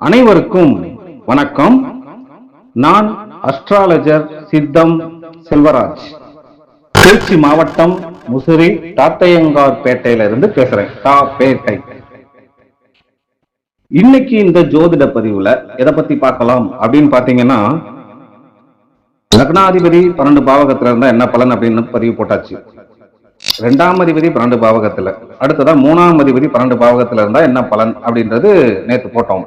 அனைவருக்கும் வணக்கம். நான் அஸ்ட்ராலஜர் சித்தம் செல்வராஜ், திருச்சி மாவட்டம் முசிறி தாத்தையங்கார் பேட்டையில இருந்து பேசுறேன். பேட்டை. இன்னைக்கு இந்த ஜோதிட பதிவுல எதை பத்தி பார்க்கலாம் அப்படின்னு பாத்தீங்கன்னா, லக்னாதிபதி 12 பாவகத்துல இருந்தா என்ன பலன் அப்படின்னு பதிவு போட்டாச்சு. 2ஆம் அதிபதி 12 பாவகத்துல, அடுத்ததா 3ஆம் அதிபதி 12 பாவகத்துல இருந்தா என்ன பலன் அப்படின்றது நேற்று போட்டோம்.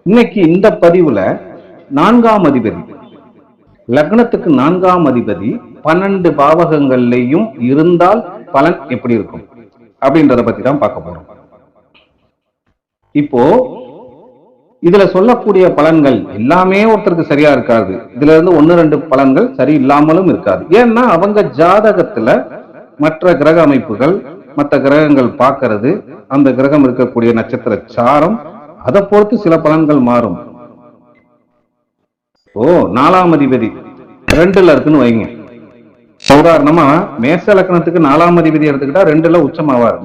இன்னைக்கு இந்த பதிவுல 4ஆம் அதிபதி, லக்னத்துக்கு 4ஆம் அதிபதி 12 பாவகங்கள்லையும் இருந்தால் பலன் எப்படி இருக்கும் அப்படின்றத பத்தி தான் பார்க்க போறோம். இப்போ இதுல சொல்லக்கூடிய பலன்கள் எல்லாமே ஒருத்தருக்கு சரியா இருக்காது. இதுல இருந்து 1-2 பலன்கள் சரி இல்லாமலும் இருக்காது. ஏன்னா அவங்க ஜாதகத்துல மற்ற கிரக அமைப்புகள், மற்ற கிரகங்கள் பார்க்கறது, அந்த கிரகம் இருக்கக்கூடிய நட்சத்திர சாரம், அதை பொறுத்து சில பலன்கள் மாறும். 4ஆம் அதிபதி 2ல இருக்குன்னு வைங்க. உதாரணமா மேச லக்னத்துக்கு 4ஆம் அதிபதி எடுத்துக்கிட்டா 2ல உச்சமாவார்.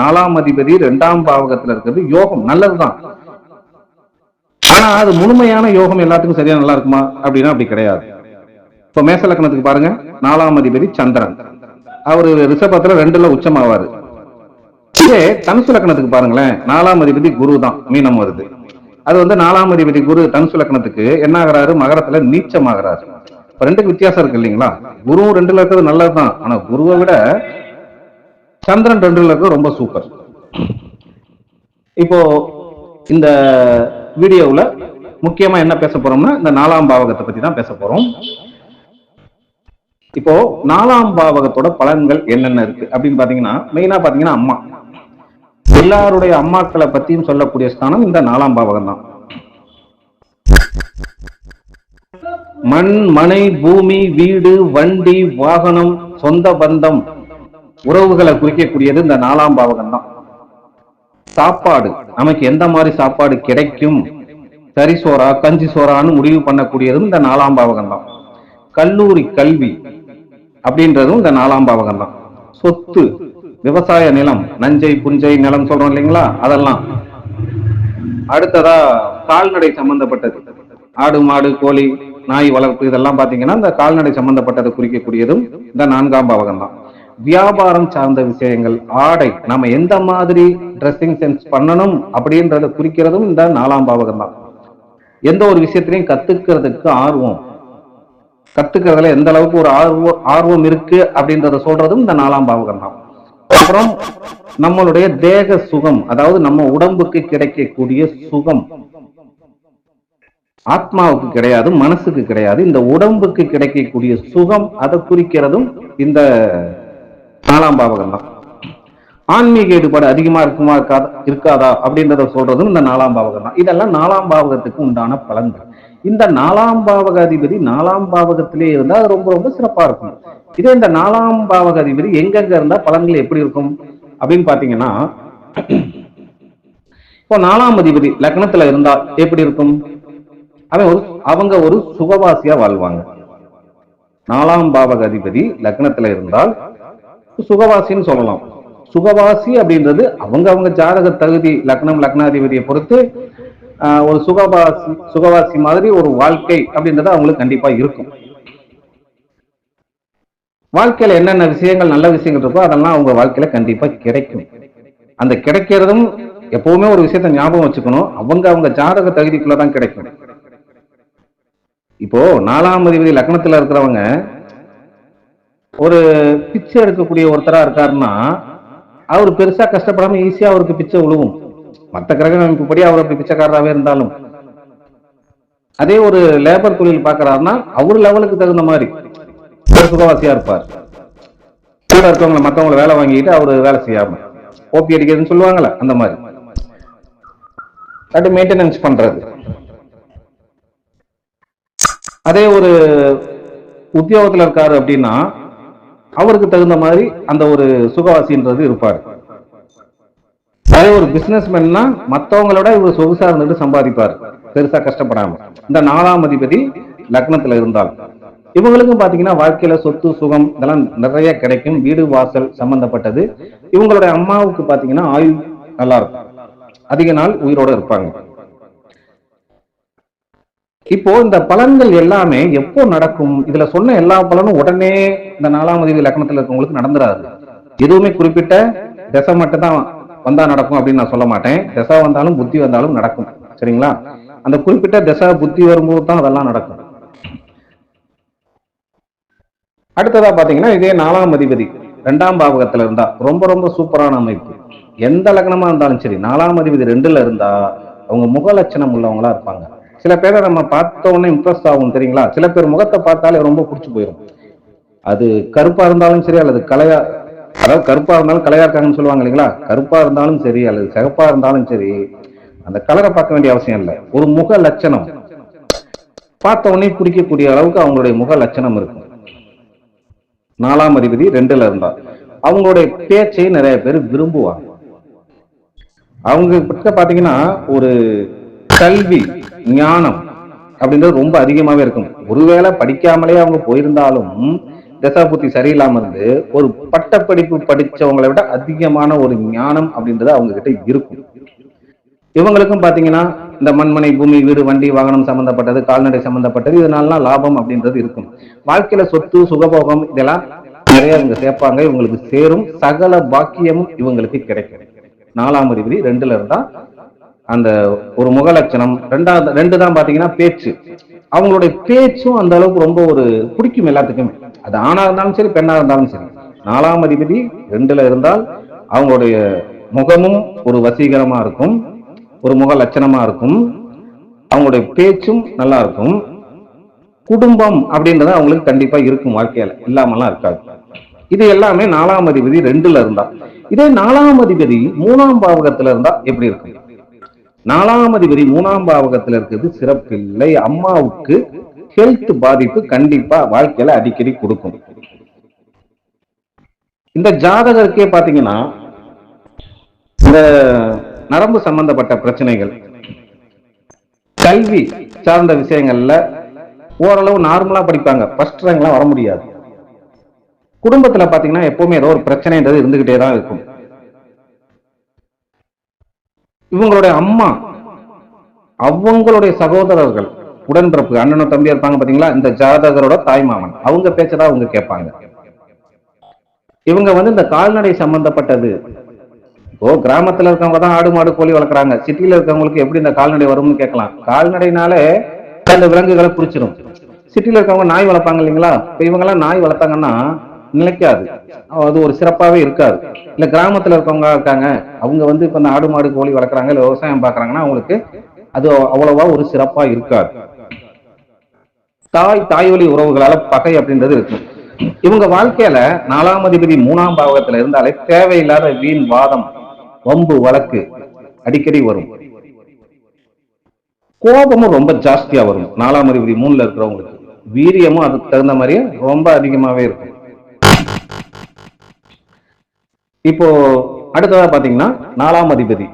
4ஆம் அதிபதி 2ஆம் பாவகத்துல இருக்கிறது யோகம், நல்லதுதான். ஆனா அது முழுமையான யோகம் எல்லாத்துக்கும் சரியா நல்லா இருக்குமா அப்படின்னா அப்படி கிடையாது. இப்ப மேச லக்னத்துக்கு பாருங்க, 4ஆம் அதிபதி சந்திரன், அவரு ரிஷபத்துல 2ல உச்சமாவாரு. இதே தனுசு லக்னத்துக்கு பாருங்களேன், 4ஆம் அதிபதி குரு தான், மீனம் வருது. அது 4ஆம் அதிபதி குரு தனுசு லக்னத்துக்கு என்ன ஆகிறாரு, மகரத்துல நீச்சமாகிறாரு. இப்ப 2க்கு வித்தியாசம் இருக்கு இல்லைங்களா? குருவும் 2ல இருக்கிறது நல்லதுதான், ஆனா குருவை விட சந்திரன் 2ல இருக்கிறது ரொம்ப சூப்பர். இப்போ இந்த வீடியோவுல முக்கியமா என்ன பேச போறோம்னா, இந்த 4ஆம் பாவகத்தை பத்தி தான் பேச போறோம். இப்போ 4ஆம் பாவகத்தோட பலன்கள் என்னென்ன இருக்கு அப்படின்னு பாத்தீங்கன்னா, மெயினா பாத்தீங்கன்னா அம்மா, எல்லாருடைய அம்மாக்களை பத்தியும் சொல்லக்கூடிய ஸ்தானம் இந்த 4ஆம் பாவகம் தான். மண், மனை, பூமி, வீடு, வண்டி, வாகனம், சொந்த பந்தம், உறவுகளை குறிக்கக்கூடியது இந்த 4ஆம் பாவகம் தான். சாப்பாடு, நமக்கு எந்த மாதிரி சாப்பாடு கிடைக்கும், கறி சோறா கஞ்சி சோறான்னு முடிவு பண்ணக்கூடியதும் இந்த 4ஆம் பாவகம் தான். கல்லூரி கல்வி அப்படின்றதும் இந்த 4ஆம் பாவகம் தான். சொத்து, விவசாய நிலம், நஞ்சை புஞ்சை நிலம் சொல்றோம் இல்லைங்களா, அதெல்லாம். அடுத்ததா கால்நடை சம்பந்தப்பட்டது, ஆடு மாடு கோழி நாய் வளர்ப்பு, இதெல்லாம் பாத்தீங்கன்னா இந்த கால்நடை சம்பந்தப்பட்டதை குறிக்கக்கூடியதும் இந்த 4ஆம் பாவகம் தான். வியாபாரம் சார்ந்த விஷயங்கள், ஆடை, நம்ம எந்த மாதிரி ட்ரெஸ்ஸிங் சென்ஸ் பண்ணணும் அப்படின்றத குறிக்கிறதும் இந்த 4ஆம் பாவகம் தான். எந்த ஒரு விஷயத்திலையும் கத்துக்கிறதுக்கு ஆர்வம், கத்துக்கிறதுல எந்த அளவுக்கு ஒரு ஆர்வம் இருக்கு அப்படின்றத சொல்றதும் இந்த 4ஆம் பாவகம் தான். அப்புறம் நம்மளுடைய தேக சுகம், அதாவது நம்ம உடம்புக்கு கிடைக்கக்கூடிய சுகம், ஆத்மாவுக்கு கிடையாது, மனசுக்கு கிடையாது, இந்த உடம்புக்கு கிடைக்கக்கூடிய சுகம், அதை குறிக்கிறதும் இந்த 4ஆம் பாவகம் தான். ஆன்மீக ஈடுபாடு அதிகமா இருக்குமா இருக்காதா அப்படின்றத சொல்றதும் இந்த 4ஆம் பாவகம் தான். இதெல்லாம் 4ஆம் பாவகத்துக்கு உண்டான பலன்கள். இந்த 4ஆம் பாவக அதிபதி 4ஆம் பாவகத்திலே இருந்தா அது ரொம்ப ரொம்ப சிறப்பா இருக்கும். இதே இந்த 4ஆம் பாவக அதிபதி எங்கெங்க இருந்தா பலன்கள் எப்படி இருக்கும் அப்படின்னு பாத்தீங்கன்னா, இப்போ 4ஆம் அதிபதி லக்னத்துல இருந்தா எப்படி இருக்கும், அவங்க ஒரு சுகவாசியா வாழ்வாங்க. 4ஆம் பாவக அதிபதி லக்னத்துல இருந்தால் சுகவாசின்னு சொல்லலாம். சுகவாசி அப்படின்றது அவங்க ஜாதக தகுதி, லக்னம் லக்னாதிபதியை பொறுத்து ஒரு சுகவாசி மாதிரி ஒரு வாழ்க்கை அப்படின்றது அவங்களுக்கு கண்டிப்பா இருக்கும். வாழ்க்கையில என்னென்ன விஷயங்கள் நல்ல விஷயங்கள் இருக்கோ அதெல்லாம் அவங்க வாழ்க்கையில கண்டிப்பா கிடைக்கும். அந்த கிடைக்கிறதும் எப்பவுமே ஒரு விஷயத்த ஞாபகம் வச்சுக்கணும், அவங்க ஜாதக தகுதிக்குள்ளதான் கிடைக்கும். இப்போ 4ஆம் அதிபதி லக்னத்துல இருக்கிறவங்க ஒரு பிச்சை எடுக்கக்கூடிய ஒருத்தரா இருக்காருன்னா, அவர் பெருசா கஷ்டப்படாம ஈஸியா அவருக்கு பிச்சை விழுவும். மற்ற கிரக அமைப்புப்படி அவருக்கு பிச்சைக்காரராகவே இருந்தாலும், அதே ஒரு லேபர் தொழில் பாக்குறாருன்னா அவரு லெவலுக்கு தகுந்த மாதிரி சுகவாசியா இருப்பார். கூட இருக்கவங்களை மற்றவங்களை வேலை வாங்கிட்டு அவரு வேலை செய்யாம ஓபி அடிக்கிறதுன்னு சொல்லுவாங்கல்ல, அந்த மாதிரி அது மெயின்டெனன்ஸ் பண்றது. அதே ஒரு உத்தியோகத்துல இருக்காரு அப்படின்னா அவருக்கு தகுந்த மாதிரி அந்த ஒரு சுகவாசின்றது இருப்பாரு. அதே ஒரு பிசினஸ்மேன்னா மற்றவங்களோட இவர் சொகுசா இருந்துட்டு சம்பாதிப்பார், பெருசா கஷ்டப்படாம. இந்த 4ஆம் அதிபதி லக்னத்துல இருந்தால் இவங்களுக்கும் பாத்தீங்கன்னா வாழ்க்கையில சொத்து சுகம் இதெல்லாம் நிறைய கிடைக்கும். வீடு வாசல் சம்பந்தப்பட்டது. இவங்களுடைய அம்மாவுக்கு பாத்தீங்கன்னா ஆயுள் நல்லா இருக்கும், அதிக நாள் உயிரோட இருப்பாங்க. இப்போ இந்த பலன்கள் எல்லாமே எப்போ நடக்கும்? இதுல சொன்ன எல்லா பலனும் உடனே இந்த 4ஆம் அதிபதி லக்னத்துல இருக்கவங்களுக்கு நடந்துராது. எதுவுமே குறிப்பிட்ட திசை மட்டும் தான் வந்தா நடக்கும் அப்படின்னு நான் சொல்ல மாட்டேன். திசை வந்தாலும் புத்தி வந்தாலும் நடக்கும். சரிங்களா? அந்த குறிப்பிட்ட திசை புத்தி வரும்போது தான் அதெல்லாம் நடக்கும். அடுத்ததா பாத்தீங்கன்னா இதே 4ஆம் அதிபதி 2ஆம் பாவகத்துல இருந்தா ரொம்ப ரொம்ப சூப்பரான அமைப்பு. எந்த லக்னமா இருந்தாலும் சரி 4ஆம் அதிபதி 2ல இருந்தா அவங்க முக லட்சணம் உள்ளவங்களா இருப்பாங்க. சில பேரை நம்ம பார்த்த உடனே இம்ப்ரெஸ் ஆகும் தெரியுங்களா? சில பேர் முகத்தை பார்த்தாலே ரொம்ப பிடிச்சி போயிடும். அது கருப்பா இருந்தாலும் சரி அல்லது கலையா, அதாவது கருப்பா இருந்தாலும் கலையா இருக்காங்கன்னு சொல்லுவாங்க இல்லைங்களா? கருப்பா இருந்தாலும் சரி அல்லது சிகப்பா இருந்தாலும் சரி அந்த கலரை பார்க்க வேண்டிய அவசியம் இல்லை. ஒரு முக லட்சணம் பார்த்த உடனே பிடிக்கக்கூடிய அளவுக்கு அவங்களுடைய முக லட்சணம் இருக்கும். 4ஆம் அதிபதி 2ல இருந்தா அவங்களுடைய பேச்சை நிறைய பேர் விரும்புவாங்க. அவங்க கிட்ட பாத்தீங்கன்னா ஒரு கல்வி ஞானம் அப்படின்றது ரொம்ப அதிகமாவே இருக்கும். ஒருவேளை படிக்காமலே அவங்க போயிருந்தாலும் தசாபுத்தி சரியில்லாம இருந்து ஒரு பட்டப்படிப்பு படிச்சவங்களை விட அதிகமான ஒரு ஞானம் அப்படின்றது அவங்க கிட்ட இருக்கும். இவங்களுக்கும் பாத்தீங்கன்னா இந்த மண்மனை பூமி வீடு வண்டி வாகனம் சம்பந்தப்பட்டது கால்நடை சம்பந்தப்பட்டது இதனால லாபம் அப்படின்றது இருக்கும். வாழ்க்கையில சொத்து சுகபோகம் இதெல்லாம் நிறைய இவங்க சேர்ப்பாங்க. இவங்களுக்கு சேரும் சகல பாக்கியமும் இவங்களுக்கு கிடைக்கும். 4ஆம் அதிபதி 2ல இருந்தா அந்த ஒரு முகலட்சணம். ரெண்டு தான் பாத்தீங்கன்னா பேச்சு. அவங்களுடைய பேச்சும் அந்த அளவுக்கு ரொம்ப ஒரு பிடிக்கும் எல்லாத்துக்குமே. அது ஆணா இருந்தாலும் சரி பெண்ணா இருந்தாலும் சரி. 4ஆம் அதிபதி 2ல இருந்தால் அவங்களுடைய முகமும் ஒரு வசீகரமா இருக்கும், ஒரு முக லட்சணமா இருக்கும், அவங்களுடைய பேச்சும் நல்லா இருக்கும். குடும்பம் அப்படின்றது அவங்களுக்கு கண்டிப்பா இருக்கும், வாழ்க்கையில இல்லாமலாம் இருக்காது. இது எல்லாமே 4ஆம் அதிபதி 2ல இருந்தா. இதே 4ஆம் அதிபதி 3ஆம் பாவகத்துல இருந்தா எப்படி இருக்கும்? 4ஆம் அதிபதி 3ஆம் பாவகத்துல இருக்கிறது சிறப்பில்லை. அம்மாவுக்கு ஹெல்த் பாதிப்பு கண்டிப்பா வாழ்க்கையில அடிக்கடி கொடுக்கும். இந்த ஜாதகருக்கே பாத்தீங்கன்னா இந்த நரம்பு சம்பந்தப்பட்ட பிரச்சனைகள், கல்வி சார்ந்த விஷயங்கள்ல ஓரளவு நார்மலா படிப்பாங்க, ஃபர்ஸ்ட் ரேங்க்லாம் வர முடியாது. குடும்பத்துல பாத்தீங்கன்னா எப்பவுமே ஏதோ ஒரு பிரச்சனைன்றது இருந்துகிட்டே தான் இருக்கும். இவங்களுடைய அம்மா அவங்களுடைய சகோதரர்கள் உடன்பிறப்பு அண்ணனும் தம்பியா இருப்பாங்க பாத்தீங்களா, இந்த ஜாதகரோட தாய் மாமன் அவங்க பேச்சதான் அவங்க கேட்பாங்க. இவங்க இந்த கால்நடை சம்பந்தப்பட்டது, ஓ கிராமத்துல இருக்கவங்க தான் ஆடு மாடு கோழி வளர்க்குறாங்க, சிட்டியில இருக்கவங்களுக்கு எப்படி இந்த கால்நடை வரும்னு கேட்கலாம். கால்நடைனாலே அந்த விலங்குகளை பிடிச்சிடும். சிட்டியில இருக்கவங்க நாய் வளர்ப்பாங்க இல்லைங்களா, இப்ப இவங்க எல்லாம் நாய் வளர்த்தாங்கன்னா நிலைக்காது, அது ஒரு சிறப்பாவே இருக்காது. இல்ல கிராமத்துல இருக்கவங்க இருக்காங்க, அவங்க இப்ப இந்த ஆடு மாடு கோழி வளர்க்குறாங்க இல்ல விவசாயம் பாக்குறாங்கன்னா அவங்களுக்கு அது அவ்வளவா ஒரு சிறப்பா இருக்காது. தாய் வழி உறவுகளால பகை அப்படின்றது இருக்கு. இவங்க வாழ்க்கையில 4ஆம் அதிபதி 3ஆம் பாவகத்துல இருந்தாலே தேவையில்லாத வீண் வாதம் வம்பு வழக்கு அடிக்கடி வரும். கோபமும் ரொம்ப ஜாஸ்தியா வரும். 4ஆம் அதிபதி 3ல இருக்கிறவங்களுக்கு வீரியமும் அதுக்கு தகுந்த மாதிரியே ரொம்ப அதிகமாவே இருக்கும். இப்போ அடுத்ததா பாத்தீங்கன்னா 4ஆம் அதிபதி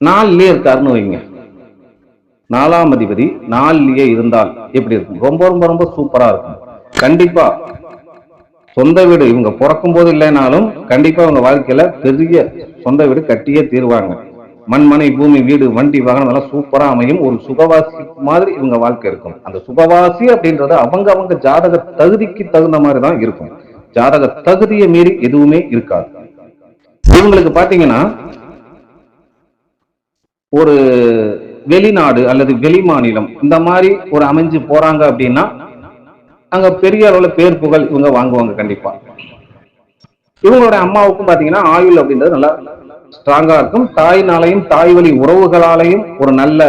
4லயே இருக்காருன்னு வைங்க. 4ஆம் அதிபதி 4லயே இருந்தால் எப்படி இருக்கும்? ரொம்ப ரொம்ப ரொம்ப சூப்பரா இருக்கும். கண்டிப்பா சொந்த வீடு இவங்க பிறக்கும் போது இல்லைனாலும் கண்டிப்பா அவங்க வாழ்க்கையில பெரிய சொந்த வீடு கட்டியே தீர்வாங்க. மண்மனை பூமி வீடு வண்டி வாகனம் எல்லாம் சூப்பரா அமையும். ஒரு சுகவாசி மாதிரி இவங்க வாழ்க்கை இருக்கும். அந்த சுகவாசி அப்படின்றது அவங்க ஜாதக தகுதிக்கு தகுந்த மாதிரிதான் இருக்கும். ஜாதக தகுதியை மீறி எதுவுமே இருக்காது. இவங்களுக்கு பாத்தீங்கன்னா ஒரு வெளிநாடு அல்லது வெளி மாநிலம் இந்த மாதிரி ஒரு அமைஞ்சு போறாங்க அப்படின்னா அங்க பெரிய அளவுல பேர் புகழ் இவங்க வாங்குவாங்க கண்டிப்பா. இவங்களோட அம்மாவுக்கும் பாத்தீங்கன்னா ஆயுள் அப்படின்றது நல்லா ஸ்ட்ராங்கா இருக்கும். தாயினாலையும் தாய் வழி உறவுகளாலையும் ஒரு நல்ல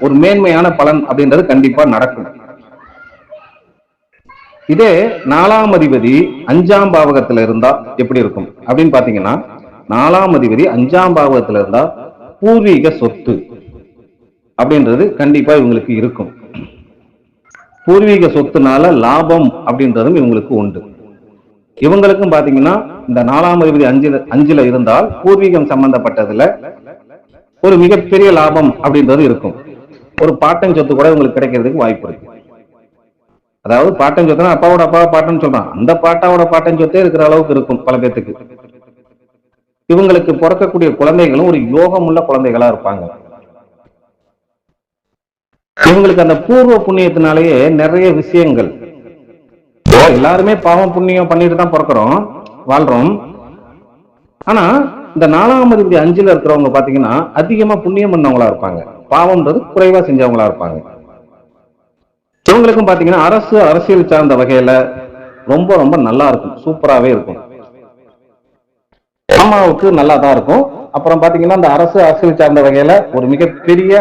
ஒரு மேன்மையான பலன் அப்படின்றது கண்டிப்பா நடக்கும். இதே 4ஆம் அதிபதி 5ஆம் பாவகத்துல இருந்தா எப்படி இருக்கும் அப்படின்னு பாத்தீங்கன்னா, 4ஆம் அதிபதி 5ஆம் பாவகத்துல இருந்தா பூர்வீக சொத்து அப்படின்றது கண்டிப்பா இவங்களுக்கு இருக்கும். பூர்வீக சொத்துனால லாபம் அப்படின்றதும் இவங்களுக்கு உண்டு. இவங்களுக்கும் பாத்தீங்கன்னா இந்த 4ஆம் அதிபதி 5ல இருந்தால் பூர்வீகம் சம்பந்தப்பட்டதுல ஒரு மிகப்பெரிய லாபம் அப்படின்றது இருக்கும். ஒரு பாட்டன் சொத்து கூட இவங்களுக்கு கிடைக்கிறதுக்கு வாய்ப்பு இருக்கு. அதாவது பாட்டன் சொத்துனா அப்பாவோட அப்பாவை பாட்டன் சொல்றான், அந்த பாட்டாவோட பாட்டன் சொத்தே இருக்கிற அளவுக்கு இருக்கும் பல பேத்துக்கு. இவங்களுக்கு பிறக்கக்கூடிய குழந்தைகளும் ஒரு யோகம் உள்ள குழந்தைகளா இருப்பாங்க. இவங்களுக்கு அந்த பூர்வ புண்ணியத்தினாலேயே நிறைய விஷயங்கள், எல்லாருமே பாவம் புண்ணியம் பண்ணிட்டு தான் பிறக்கிறோம், வாழ்றோம். ஆனா இந்த 4ஆம் அதிபதி 5ல இருக்கிறவங்க பாத்தீங்கன்னா அதிகமா புண்ணியம் பண்ணவங்களா இருப்பாங்க, பாவம்ன்றது குறைவா செஞ்சவங்களா இருப்பாங்க. இவங்களுக்கும் பாத்தீங்கன்னா அரசியல் சார்ந்த வகையில ரொம்ப ரொம்ப நல்லா இருக்கும், சூப்பராகவே இருக்கும். அம்மாவுக்கு நல்லா தான் இருக்கும். அப்புறம் பாத்தீங்கன்னா இந்த அரசியல் சார்ந்த வகையில ஒரு மிகப்பெரிய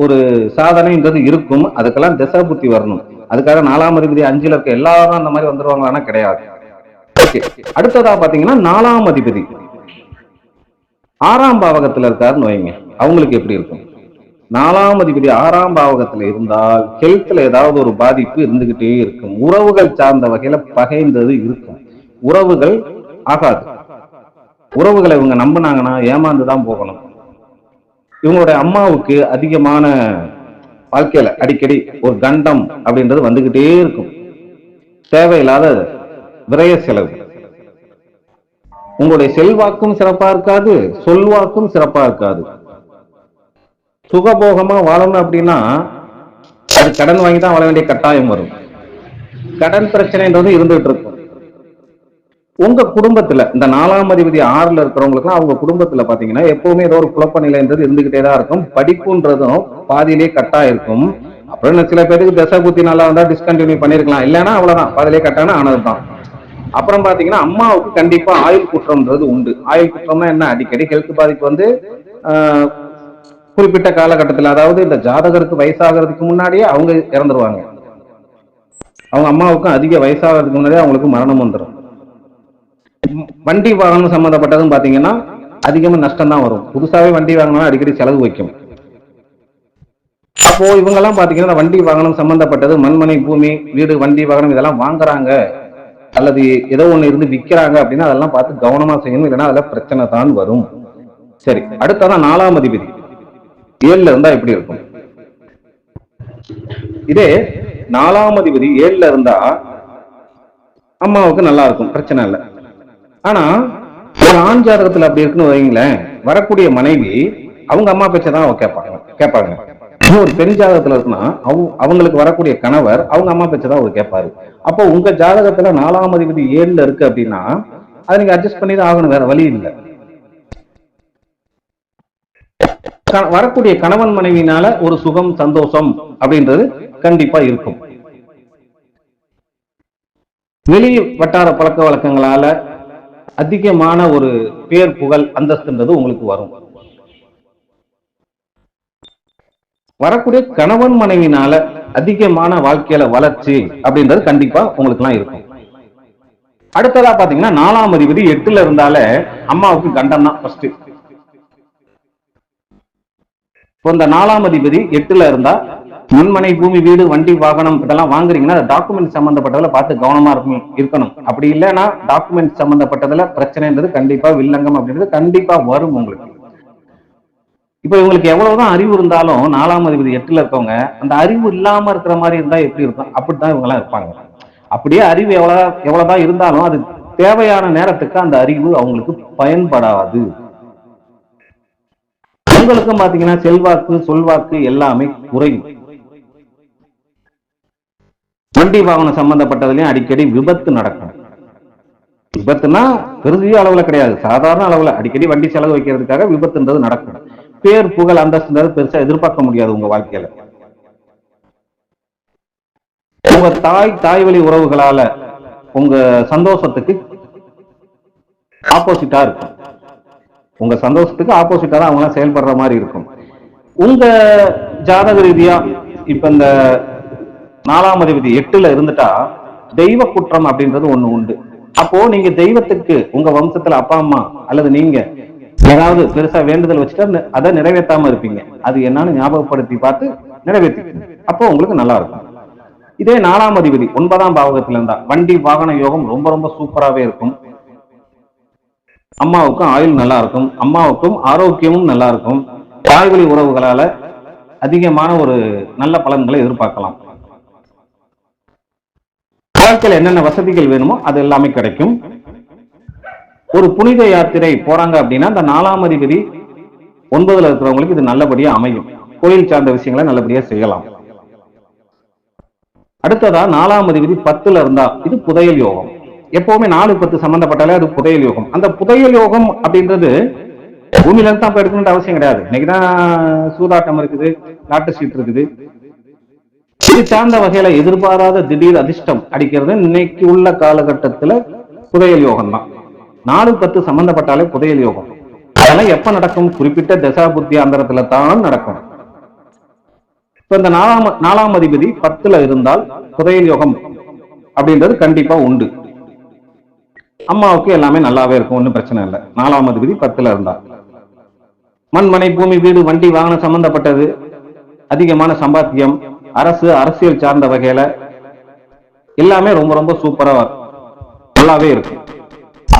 ஒரு சாதனைன்றது இருக்கும். அதுக்கெல்லாம் திசை புத்தி வரணும். அதுக்காக 4ஆம் அதிபதி 5ல இருக்க எல்லாரும் அந்த மாதிரி வந்துருவாங்களான்னா கிடையாது. ஓகே, அடுத்ததா பாத்தீங்கன்னா 4ஆம் அதிபதி 6ஆம் பாவகத்துல இருக்காருன்னு வைங்க, அவங்களுக்கு எப்படி இருக்கும்? 4ஆம் அதிபதி 6ஆம் பாவகத்துல இருந்தால் ஹெல்த்ல ஏதாவது ஒரு பாதிப்பு இருந்துகிட்டே இருக்கும். உறவுகள் சார்ந்த வகையில பகைந்தது இருக்கும், உறவுகள் ஆகாது. உறவுகளை இவங்க நம்பினாங்கன்னா ஏமாந்துதான் போகணும். இவங்களுடைய அம்மாவுக்கு அதிகமான வாழ்க்கையில அடிக்கடி ஒரு கண்டம் அப்படின்றது வந்துகிட்டே இருக்கும், தேவையில்லாத விரய செலவு. உங்களுடைய செல்வாக்கும் சிறப்பா இருக்காது, சொல்வாக்கும் சிறப்பா இருக்காது. சுகபோகமா வாழணும் அப்படின்னா அது கடன் வாங்கி தான் வாழ வேண்டிய கட்டாயம் வரும். கடன் பிரச்சனைன்றது இருந்துட்டு இருக்கும். உங்க குடும்பத்துல இந்த 4ஆம் அதிபதி 6ல இருக்கிறவங்களுக்கு அவங்க குடும்பத்துல பாத்தீங்கன்னா எப்பவுமே ஏதோ ஒரு குழப்ப நிலைன்றது இருந்துகிட்டே தான் இருக்கும். படிப்புன்றதும் பாதியிலே கட்டா இருக்கும். அப்புறம் சில பேருக்கு தசை புத்தி நல்லா இருந்தா டிஸ்கண்டினியூ பண்ணிருக்கலாம், இல்லைன்னா அவ்வளவுதான், பாதியிலே கட்டான ஆனதுதான். அப்புறம் பாத்தீங்கன்னா அம்மாவுக்கு கண்டிப்பா ஆயுள் குற்றம்ன்றது உண்டு. ஆயுள் குற்றம்னா என்ன? அடிக்கடி ஹெல்த் பாதிப்பு வந்து குறிப்பிட்ட காலகட்டத்தில், அதாவது இந்த ஜாதகருக்கு வயசாகிறதுக்கு முன்னாடியே அவங்க இறந்துருவாங்க. அவங்க அம்மாவுக்கும் அதிக வயசாகிறதுக்கு முன்னாடியே அவங்களுக்கு மரணம் வந்துடும். வண்டி வாகனம் சம்பந்தப்பட்டதும் பாத்தீங்கன்னா அதிகமா நஷ்டம் தான் வரும். புதுசாவே வண்டி வாங்கினா அடிக்கடி செலவு வைக்கும். அப்போ இவங்க எல்லாம் பாத்தீங்கன்னா வண்டி வாகனம் சம்பந்தப்பட்டது, மண்மனை பூமி வீடு வண்டி வாகனம் இதெல்லாம் வாங்குறாங்க அல்லது ஏதோ ஒண்ணு இருந்து விற்கிறாங்க அப்படின்னா அதெல்லாம் பார்த்து கவனமா செய்யணும், இல்லைன்னா அதெல்லாம் பிரச்சனை தான் வரும். சரி, அடுத்ததான் 4ஆம் அதிபதி 7ல இருந்தா எப்படி இருக்கும்? இதே 4ஆம் அதிபதி 7ல இருந்தா அம்மாவுக்கு நல்லா இருக்கும், பிரச்சனை இல்லை. ஆனா ஒரு ஆண் ஜாதகத்துல அப்படி இருக்குன்னு வைங்களேன், வரக்கூடிய மனைவி அவங்க அம்மா பேச்சதான் கேட்பாங்க. ஒரு பெண் ஜாதகத்துல இருக்குன்னா அவங்களுக்கு வரக்கூடிய கணவர் அவங்க அம்மா பேச்சதான் அவர் கேட்பாரு. அப்போ உங்க ஜாதகத்துல 4ஆம் அதிபதி 7ல இருக்கு அப்படின்னா அதை நீங்க அட்ஜஸ்ட் பண்ணி தான் ஆகணும், வேற வழி இல்லை. வரக்கூடிய கணவன் மனைவினால ஒரு சுகம் சந்தோஷம் அப்படின்றது கண்டிப்பா இருக்கும். வெளி வட்டார பழக்க வழக்கங்களால அதிகமான ஒரு பேர் புகழ் அந்தஸ்துன்றது உங்களுக்கு வரும். வரக்கூடிய கணவன் மனைவினால அதிகமான வாழ்க்கையில வளர்ச்சி அப்படின்றது கண்டிப்பா உங்களுக்கு எல்லாம் இருக்கும். அடுத்ததா பாத்தீங்கன்னா 4ஆம் அதிபதி 8ல இருந்தாலே அம்மாவுக்கு கண்டம் தான் ஃபர்ஸ்ட். இந்த 4ஆம் அதிபதி 8ல இருந்தா மண்மனை பூமி வீடு வண்டி வாகனம் இதெல்லாம் வாங்குறீங்கன்னா டாக்குமெண்ட் சம்பந்தப்பட்டதுல பார்த்து கவனமா இருக்கணும். அப்படி இல்லைன்னா டாக்குமெண்ட் சம்பந்தப்பட்டதுல பிரச்சனைன்றது கண்டிப்பா வில்லங்கம் அப்படின்றது கண்டிப்பா வரும் உங்களுக்கு. இப்ப இவங்களுக்கு எவ்வளவுதான் அறிவு இருந்தாலும் 4ஆம் அதிபதி 8ல இருக்கவங்க அந்த அறிவு இல்லாம இருக்கிற மாதிரி இருந்தா எப்படி இருக்கும்? அப்படித்தான் இவங்க எல்லாம் இருப்பாங்க. அப்படியே அறிவு எவ்வளவுதான் இருந்தாலும் அது தேவையான நேரத்துக்கு அந்த அறிவு அவங்களுக்கு பயன்படாது. உங்களுக்கும் பாத்தீங்கன்னா செல்வாக்கு சொல்வாக்கு எல்லாமே குறையும். வண்டி வாகனம் சம்பந்தப்பட்டதுலயும் அடிக்கடி விபத்து நடக்கும். விபத்துனா பெரிய அளவுல கிடையாது, சாதாரண அளவுல அடிக்கடி வண்டி செலவு வைக்கிறதுக்காக விபத்துன்றது நடக்கும். பேர் புகழ் அந்தஸ்து பெருசா எதிர்பார்க்க முடியாது உங்க வாழ்க்கையில. உங்க தாய் வழி உறவுகளால உங்க சந்தோஷத்துக்கு ஆப்போசிட்டா இருக்கும். உங்க சந்தோஷத்துக்கு ஆப்போசிட்டா தான் அவங்க செயல்படுற மாதிரி இருக்கும். உங்க ஜாதக ரீதியா இப்ப இந்த 4ஆம் அதிபதி 8ல இருந்துட்டா தெய்வ குற்றம் அப்படின்றது ஒண்ணு உண்டு. அப்போ நீங்க தெய்வத்துக்கு உங்க வம்சத்துல அப்பா அம்மா அல்லது நீங்க ஏதாவது பெருசா வேண்டுதல் வச்சுட்டு அதை நிறைவேற்றாம இருப்பீங்க. அது என்னன்னு ஞாபகப்படுத்தி பார்த்து நிறைவேற்றி, அப்போ உங்களுக்கு நல்லா இருக்கும். இதே 4ஆம் அதிபதி 9ஆம் பாவகத்துல இருந்தா வண்டி வாகன யோகம் ரொம்ப ரொம்ப சூப்பராகவே இருக்கும். அம்மாவுக்கும் ஆயுள் நல்லா இருக்கும், அம்மாவுக்கும் ஆரோக்கியமும் நல்லா இருக்கும். தாய்வழி உறவுகளால அதிகமான ஒரு நல்ல பலன்களை எதிர்பார்க்கலாம். வாழ்க்கையில் என்னென்ன வசதிகள் வேணுமோ அது எல்லாமே கிடைக்கும். ஒரு புனித யாத்திரை போறாங்க அப்படின்னா அந்த 4ஆம் அதிபதி 9ல இருக்கிறவங்களுக்கு இது நல்லபடியா அமையும். கோயில் சார்ந்த விஷயங்களை நல்லபடியா செய்யலாம். அடுத்ததா 4ஆம் அதிபதி 10ல இருந்தா இது புதையல் யோகம். எப்பவுமே 4-10 சம்பந்தப்பட்டாலே அது புதையல் யோகம். அந்த புதையல் யோகம் அப்படின்றது பூமியில இருந்து தான் எடுக்கணும்ன்ற அவசியம் கிடையாது. இன்னைக்குதான் சூதாட்டம் இருக்குது, லாட்டு சீட் இருக்குது. இது சார்ந்த வகையில எதிர்பாராத திடீர் அதிர்ஷ்டம் அடிக்கிறது இன்னைக்கு உள்ள காலகட்டத்துல புதையல் யோகம் தான். 4-10 சம்பந்தப்பட்டாலே புதையல் யோகம். அதெல்லாம் எப்ப நடக்கும்? குறிப்பிட்ட தசா புத்தி அந்தரத்துல தான் நடக்கும். இப்ப இந்த 4ஆம் அதிபதி 10ல இருந்தால் புதையல் யோகம் அப்படின்றது கண்டிப்பா உண்டு. அம்மாவுக்கு எல்லாமே நல்லாவே இருக்கும், ஒன்றும் பிரச்சனை இல்லை. 4ஆம் அதிபதி 10ல இருந்தா மண், மனை, பூமி, வீடு, வண்டி, வாகனம் சம்பந்தப்பட்டது, அதிகமான சம்பாத்தியம், அரசு, அரசியல் சார்ந்த வகையில எல்லாமே ரொம்ப ரொம்ப சூப்பரா நல்லாவே இருக்கும்.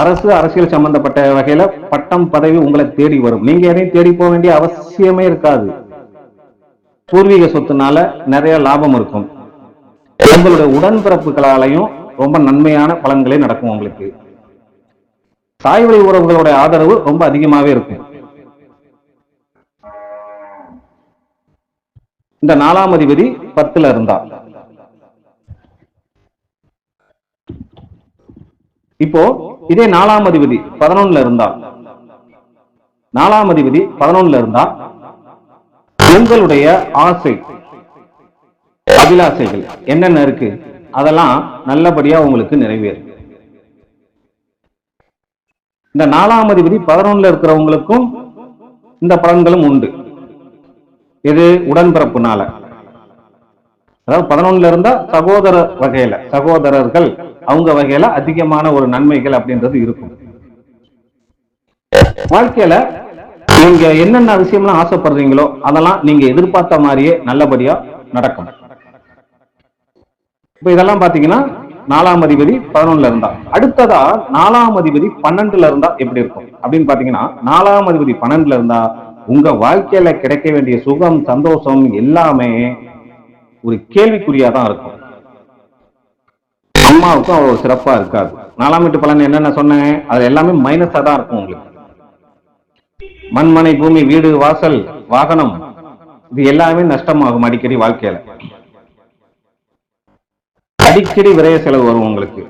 அரசு, அரசியல் சம்பந்தப்பட்ட வகையில பட்டம், பதவி உங்களை தேடி வரும். நீங்க எதையும் தேடி போக வேண்டிய அவசியமே இருக்காது. பூர்வீக சொத்துனால நிறைய லாபம் இருக்கும். உங்களுடைய உடன்பிறப்புகளாலையும் ரொம்ப நன்மையான பலன்களே நடக்கும். உங்களுக்கு தாய் வழி உறவுகளுடைய ஆதரவு ரொம்ப அதிகமாவே இருக்கும். இந்த 4ஆம் அதிபதி 10ல இருந்தா இப்போ இதே 4ஆம் அதிபதி 11ல இருந்தா 4ஆம் அதிபதி 11ல இருந்தா உங்களுடைய ஆசை, அபிலாசைகள் என்னென்ன இருக்கு அதெல்லாம் நல்லபடியா உங்களுக்கு நிறைவேறும். இந்த 4ஆம் அதிபதி 11ல இருக்கிறவங்களுக்கும் இந்த பலன்களும் உண்டு. இது உடன்பிறப்புனால, அதாவது 11ல இருந்தா சகோதர வகையில, சகோதரர்கள் அவங்க வகையில அதிகமான ஒரு நன்மைகள் அப்படின்றது இருக்கும். வாழ்க்கையில நீங்க என்னென்ன விஷயம்லாம் ஆசைப்படுறீங்களோ அதெல்லாம் நீங்க எதிர்பார்த்த மாதிரியே நல்லபடியா நடக்கும். இப்ப இதெல்லாம் பாத்தீங்கன்னா 4ஆம் அதிபதி 11ல இருந்தா. அடுத்ததா 4ஆம் அதிபதி 12ல இருந்தா எப்படி இருக்கும் அப்படின்னு பாத்தீங்கன்னா, 4ஆம் அதிபதி 12ல இருந்தா உங்க வாழ்க்கையில கிடைக்க வேண்டிய சுகம், சந்தோஷம் எல்லாமே ஒரு கேள்விக்குறியாதான் இருக்கும். அம்மாவுக்கும் அவ்வளவு சிறப்பா இருக்காது. 4ஆம் வீட்டு பலன் என்னென்ன சொன்னேன், அது எல்லாமே மைனஸா தான் இருக்கும் உங்களுக்கு. மண்மனை, பூமி, வீடு, வாசல், வாகனம் இது எல்லாமே நஷ்டமாகும் அடிக்கடி. வாழ்க்கையில அடிக்கடி விரைய செலவு வரும் உங்களுக்கு.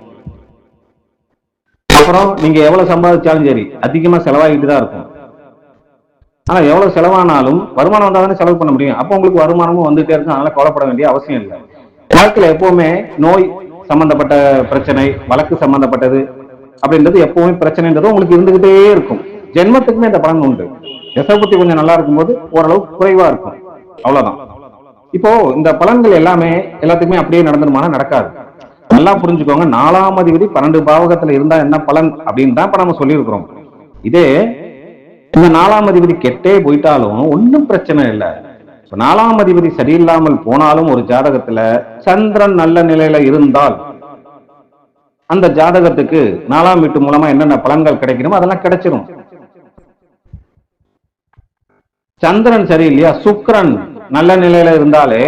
அப்புறம் நீங்க எவ்வளவு சம்பாதிச்சாலும் சரி அதிகமா செலவாகிட்டு தான் இருக்கும். ஆனா எவ்வளவு செலவானாலும் வருமானம் வந்தாதானே செலவு பண்ண முடியும். அப்போ உங்களுக்கு வருமானமும் வந்துட்டே இருக்கும். அதனால கவலைப்பட வேண்டிய அவசியம் இல்லை. வாழ்க்கையில எப்பவுமே நோய் சம்பந்தப்பட்ட பிரச்சனை, வழக்கு சம்பந்தப்பட்டது அப்படின்றது எப்பவுமே பிரச்சனைன்றது உங்களுக்கு இருந்துகிட்டே இருக்கும். ஜென்மத்துக்குமே இந்த பலன் உண்டு. தசபுத்தி கொஞ்சம் நல்லா இருக்கும்போது ஓரளவு குறைவா இருக்கும், அவ்வளவுதான். இப்போ இந்த பலன்கள் எல்லாமே எல்லாத்துக்குமே அப்படியே நடந்துருமானா நடக்காது. நல்லா புரிஞ்சுக்கோங்க. 4ஆம் அதிபதி 12 பாவகத்துல இருந்தா என்ன பலன் அப்படின்னு தான் இப்ப நம்ம சொல்லியிருக்கிறோம். இதே இந்த 4ஆம் அதிபதி கெட்டே போயிட்டாலும் ஒன்னும் பிரச்சனை இல்லை. 4ஆம் அதிபதி சரியில்லாமல் போனாலும் ஒரு ஜாதகத்துல சந்திரன் நல்ல நிலையில இருந்தால் அந்த ஜாதகத்துக்கு 4ஆம் வீட்டு மூலமா என்னென்ன பலன்கள் கிடைக்கணுமோ அதெல்லாம் கிடைச்சிடும். சந்திரன் சரியில்லையா, சுக்கிரன் நல்ல நிலையில இருந்தாலே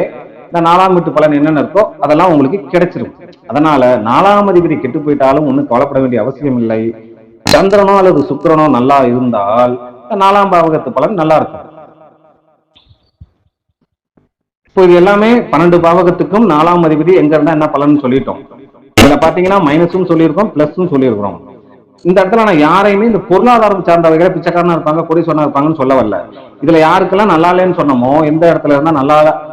இந்த 4ஆம் வீட்டு பலன் என்னென்ன இருக்கோ அதெல்லாம் உங்களுக்கு கிடைச்சிடும். அதனால 4ஆம் அதிபதி கெட்டு போயிட்டாலும் ஒன்னும் கவலைப்பட வேண்டிய அவசியம் இல்லை. சந்திரனோ அல்லது சுக்கிரனோ நல்லா இருந்தால் 4ஆம் பாவகத்து பலன் நல்லா இருக்கும். இப்போ இது எல்லாமே 12 பாவகத்துக்கும் 4ஆம் அதிபதி எங்க இருந்தா என்ன பலன் சொல்லிட்டோம். இதுல பாத்தீங்கன்னா மைனஸும் சொல்லியிருக்கோம், பிளஸும் சொல்லியிருக்கிறோம். இந்த இடத்துல நான் யாரையுமே இந்த பொருளாதாரம் சார்ந்த வகையில பிச்சைக்காரனா இருப்பாங்க, கோடீஸ்வரனா இருப்பாங்கன்னு சொல்ல வரல. இதுல யாருக்கெல்லாம் நல்லா இல்லைன்னு சொன்னமோ, எந்த இடத்துல இருந்தா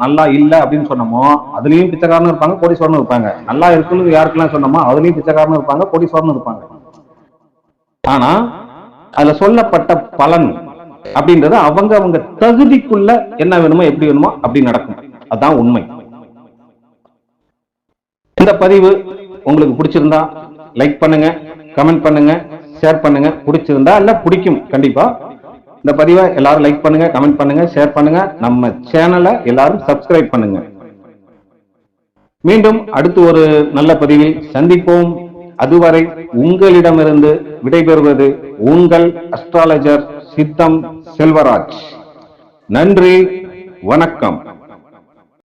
நல்லா இல்ல அப்படின்னு சொன்னமோ அதுலயும் பிச்சைக்காரனும் இருப்பாங்க, கோடீஸ்வரனும் இருப்பாங்க. நல்லா இருக்குன்னு யாருக்கெல்லாம் சொன்னமோ அதுலயும் பிச்சைக்காரனும் இருப்பாங்க, கோடீஸ்வரனும் இருப்பாங்க. ஆனா அதுல சொல்லப்பட்ட பலன் அப்படின்றது அவங்க தகுதிக்குள்ள என்ன வேணுமோ எப்படி வேணுமோ அப்படி நடக்கும். அதான் உண்மை. இந்த பதிவு உங்களுக்கு பிடிச்சிருந்தா லைக் பண்ணுங்க, கமெண்ட் பண்ணுங்க, ஷேர் பண்ணுங்க. பிடிச்சிருந்தா இல்ல பிடிக்கும் கண்டிப்பா. இந்த பதிவை எல்லாரும் லைக் பண்ணுங்க, கமெண்ட் பண்ணுங்க, ஷேர் பண்ணுங்க. நம்ம சேனலை எல்லாரும் சப்ஸ்கிரைப் பண்ணுங்க. மீண்டும் அடுத்து ஒரு நல்ல பதிவில் சந்திப்போம். அதுவரை உங்களிடமிருந்து விடைபெறுவது உங்கள் அஸ்ட்ராலஜர் சித்தம் செல்வராஜ். நன்றி, வணக்கம்.